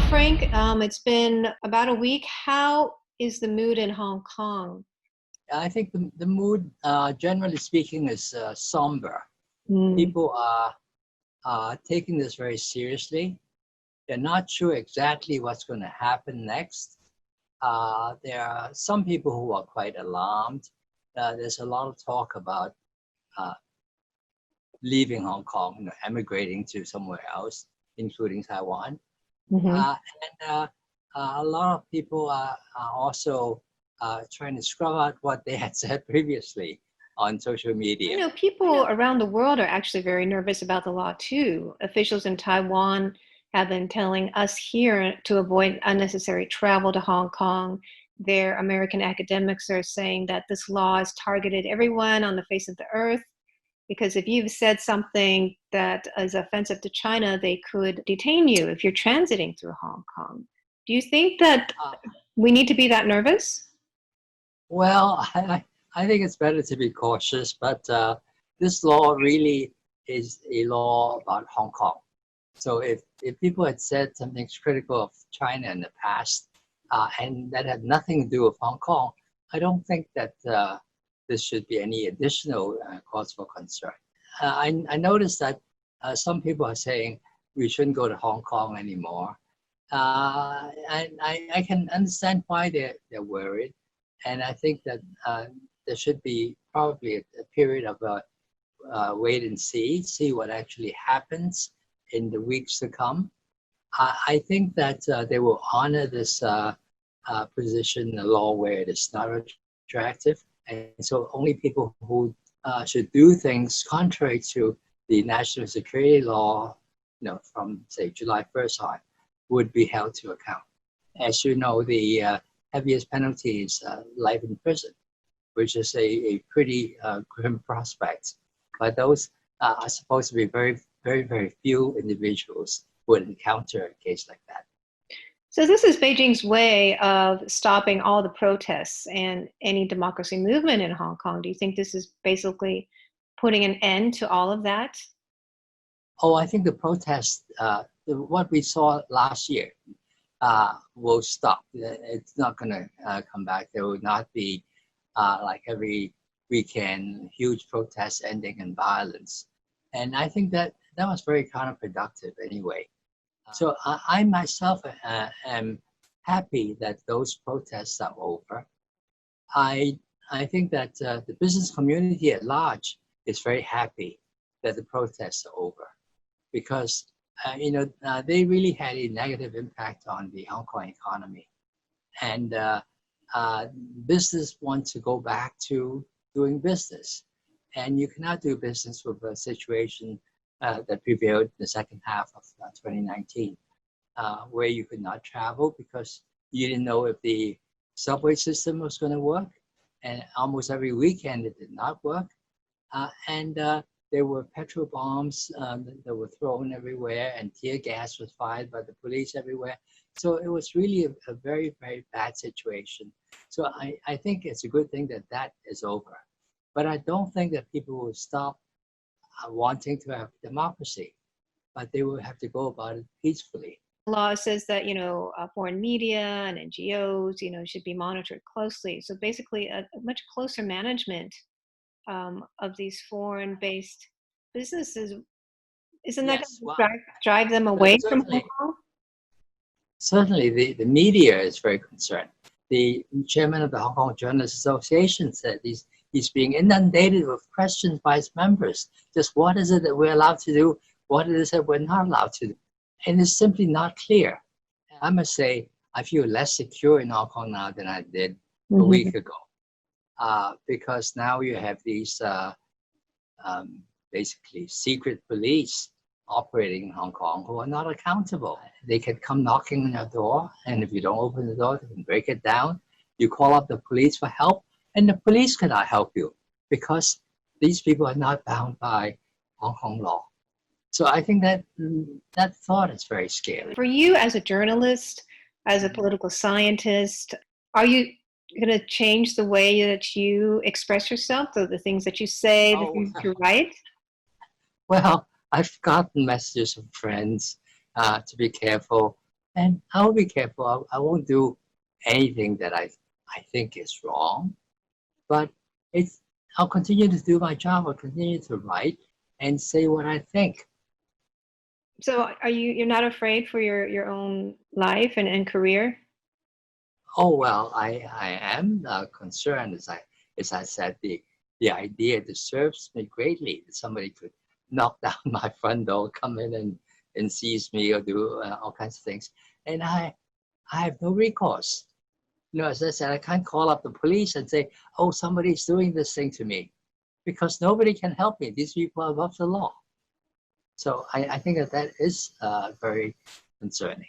Frank, it's been about a week. How is the mood in Hong Kong? I think the mood, generally speaking, is somber. Mm. People are taking this very seriously. They're not sure exactly what's going to happen next. There are some people who are quite alarmed. There's a lot of talk about leaving Hong Kong, emigrating to somewhere else, including Taiwan. Mm-hmm. A lot of people are also trying to scrub out what they had said previously on social media. People around the world are actually very nervous about the law too. Officials in Taiwan have been telling us here to avoid unnecessary travel to Hong Kong. Their American academics are saying that this law has targeted everyone on the face of the earth, because if you've said something that is offensive to China, they could detain you if you're transiting through Hong Kong. Do you think that we need to be that nervous? Well, I think it's better to be cautious, but this law really is a law about Hong Kong. So if people had said something critical of China in the past, and that had nothing to do with Hong Kong, I don't think that this should be any additional cause for concern. I noticed that some people are saying we shouldn't go to Hong Kong anymore. And I can understand why they're worried. And I think that there should be probably a period of wait and see what actually happens in the weeks to come. I think that they will honor this position in the law where it is not retroactive. And so only people who should do things contrary to the national security law, from say July 1st on, would be held to account. As you know, the heaviest penalty is life in prison, which is a pretty grim prospect. But those are supposed to be very, very, very few individuals who would encounter a case like that. So this is Beijing's way of stopping all the protests and any democracy movement in Hong Kong. Do you think this is basically putting an end to all of that? Oh, I think the protests, what we saw last year, will stop. It's not going to come back. There will not be like every weekend huge protests ending in violence. And I think that was very counterproductive anyway. So I myself am happy that those protests are over. I think that the business community at large is very happy that the protests are over, because they really had a negative impact on the Hong Kong economy, and business wants to go back to doing business, and you cannot do business with a situation that prevailed in the second half of 2019, where you could not travel because you didn't know if the subway system was going to work, and almost every weekend it did not work, and there were petrol bombs that were thrown everywhere, and tear gas was fired by the police everywhere. So it was really a very, very bad situation. So I think it's a good thing that is over. But I don't think that people will stop wanting to have democracy, but they will have to go about it peacefully. The law says that, foreign media and NGOs, should be monitored closely. So basically a much closer management of these foreign-based businesses. Isn't that going to drive them away from Hong Kong? Certainly, the media is very concerned. The chairman of the Hong Kong Journalists Association said he's being inundated with questions by his members. Just what is it that we're allowed to do? What is it that we're not allowed to do? And it's simply not clear. I must say, I feel less secure in Hong Kong now than I did a week ago. Because now you have these basically secret police operating in Hong Kong who are not accountable. They can come knocking on your door, and if you don't open the door, they can break it down. You call up the police for help, and the police cannot help you because these people are not bound by Hong Kong law. So I think that thought is very scary. For you as a journalist, as a political scientist, are you going to change the way that you express yourself, so the things that you say, the things that you write? Well, I've gotten messages from friends to be careful And I'll be careful. I won't do anything that I think is wrong, but it's I'll continue to do my job. I'll continue to write and say what I think. So you're not afraid for your own life and career? Oh well, I am concerned as I said the idea disturbs me greatly that somebody could knock down my front door, come in and seize me or do all kinds of things, and I have no recourse. You know, as I said, I can't call up the police and say, oh, somebody's doing this thing to me, because nobody can help me. These people are above the law. So I think that is very concerning.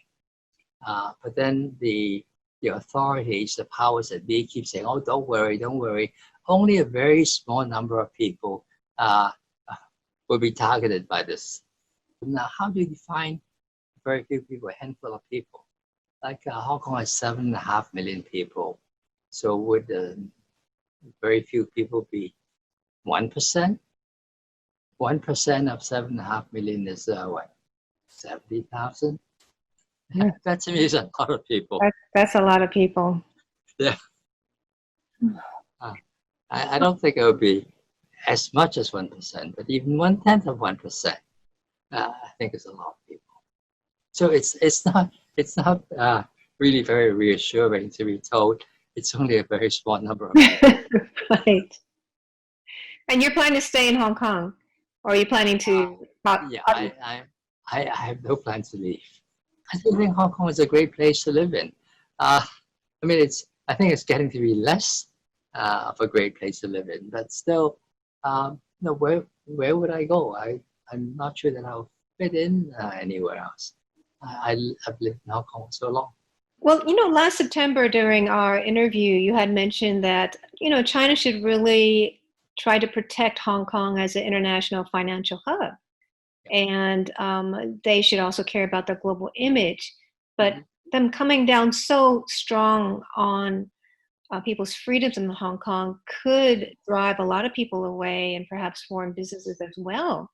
But then the authorities, the powers that be, keep saying, "Oh, don't worry, don't worry." Only a very small number of people uh, will be targeted by this. Now, how do you define very few people, a handful of people? Like Hong Kong has 7.5 million people. So would very few people be 1%? 1% of 7.5 million is what? 70,000? Yeah. That to me is a lot of people. That's a lot of people. Yeah. I don't think it would be as much as 1%, but even 1/10 of 1%, I think is a lot of people. So it's not really very reassuring to be told it's only a very small number of people. Right. And you're planning to stay in Hong Kong, or are you planning to? Yeah, I have no plans to leave. I still think Hong Kong is a great place to live in. I mean, I think it's getting to be less of a great place to live in, but still, where would I go? I'm not sure that I'll fit in anywhere else. I've lived in Hong Kong so long. Well, last September during our interview, you had mentioned that, China should really try to protect Hong Kong as an international financial hub. And they should also care about their global image. But them coming down so strong on people's freedoms in Hong Kong could drive a lot of people away, and perhaps foreign businesses as well.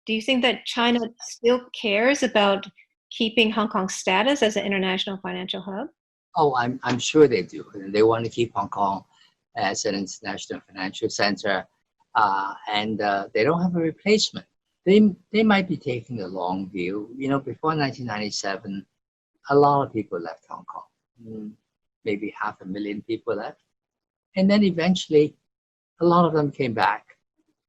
Do you think that China still cares about keeping Hong Kong's status as an international financial hub? Oh, I'm sure they do. They want to keep Hong Kong as an international financial center, and they don't have a replacement. They might be taking the long view. You know, before 1997, a lot of people left Hong Kong. Maybe 500,000 people left, and then eventually, a lot of them came back.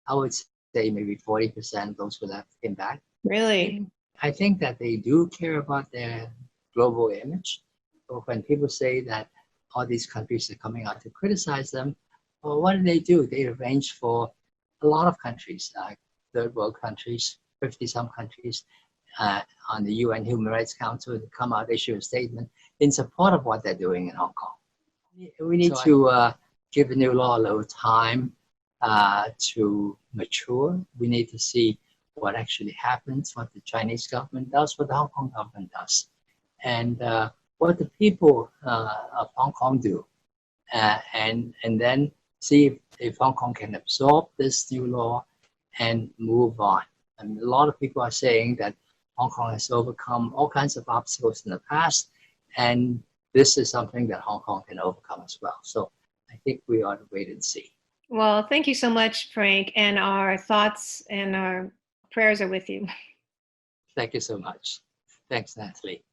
I would say maybe 40% of those who left came back. Really? I think that they do care about their global image. So when people say that all these countries are coming out to criticize them, well, what do? They arrange for a lot of countries, like third world countries, 50-some countries, on the UN Human Rights Council to come out, issue a statement in support of what they're doing in Hong Kong. We need to give the new law a little time to mature. We need to see what actually happens, what the Chinese government does, what the Hong Kong government does, and what the people of Hong Kong do, and then see if Hong Kong can absorb this new law and move on. I mean, a lot of people are saying that Hong Kong has overcome all kinds of obstacles in the past, and this is something that Hong Kong can overcome as well. So I think we ought to wait and see. Well, thank you so much, Frank, and our thoughts and our prayers are with you. Thank you so much. Thanks, Natalie.